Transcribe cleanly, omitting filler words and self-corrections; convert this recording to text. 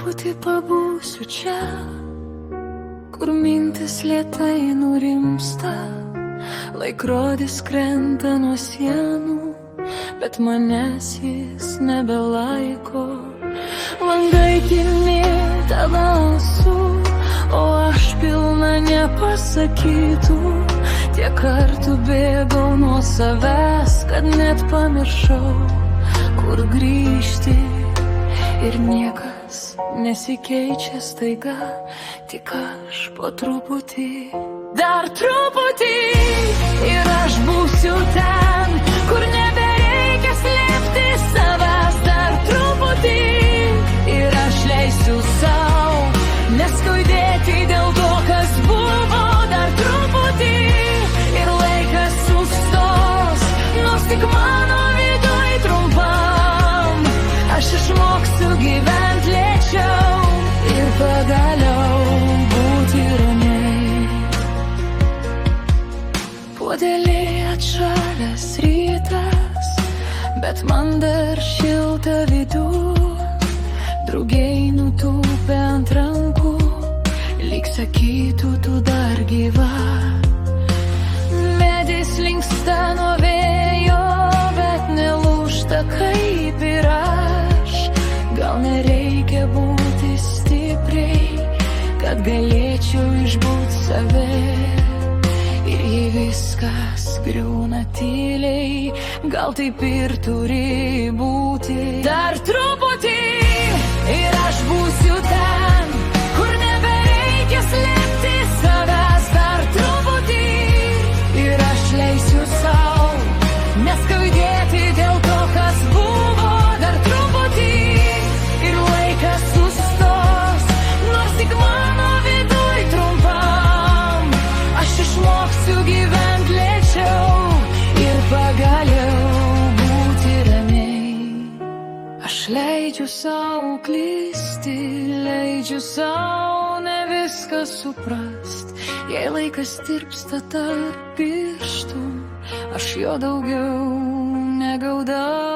truputį pabūsiu čia, kur mintis lėtai nurimsta, laikrodis krenta nuo sienų, bet manęs jis nebelaiko. Langai pilni balsų, o aš pilna nepasakytų. Tiek kartų bėgau nuo savęs, kad net pamiršau, kur grįžti. Ir niekas nesikeičia staiga, tik aš po truputį. Dar truputį ir aš būsiu ten, kur nebereikia slėpti savęs. Dar truputį ir aš leisiu sau neskaudėti dėl to, kas buvo. Dar truputį ir laikas sustos, nors tik mano viduj trumpam. Aš išmoksiu gyventi lėčiau ir pagaliau būti ramiai. Puodelėje atšalęs rytas, bet man dar šilta viduj. Drugiai nutūpę ant rankų, lyg sakytų, tu dar gyva. Medis linksta nuo vėjo, bet nelūžta kaip ir aš. Gal nereikia būti stipriai, kad galėčiau išbūt save. Ir jei viskas griūna tyliai, gal taip ir turi būti. Dar truputį ir aš būsiu ten, kur nebereikia slėpti savęs. Dar truputį ir aš leisiu sau neskaudėti dėl to, kas buvo. Dar truputį ir laikas sustos, nors tik mano viduj trumpam. Aš išmoksiu gyventi lėčiau ir pagaliau būti ramiai. Aš leidžiu sau klysti, leidžiu sau ne viską suprast. Jei laikas tirpsta tarp pirštų, aš jo daugiau negaudau.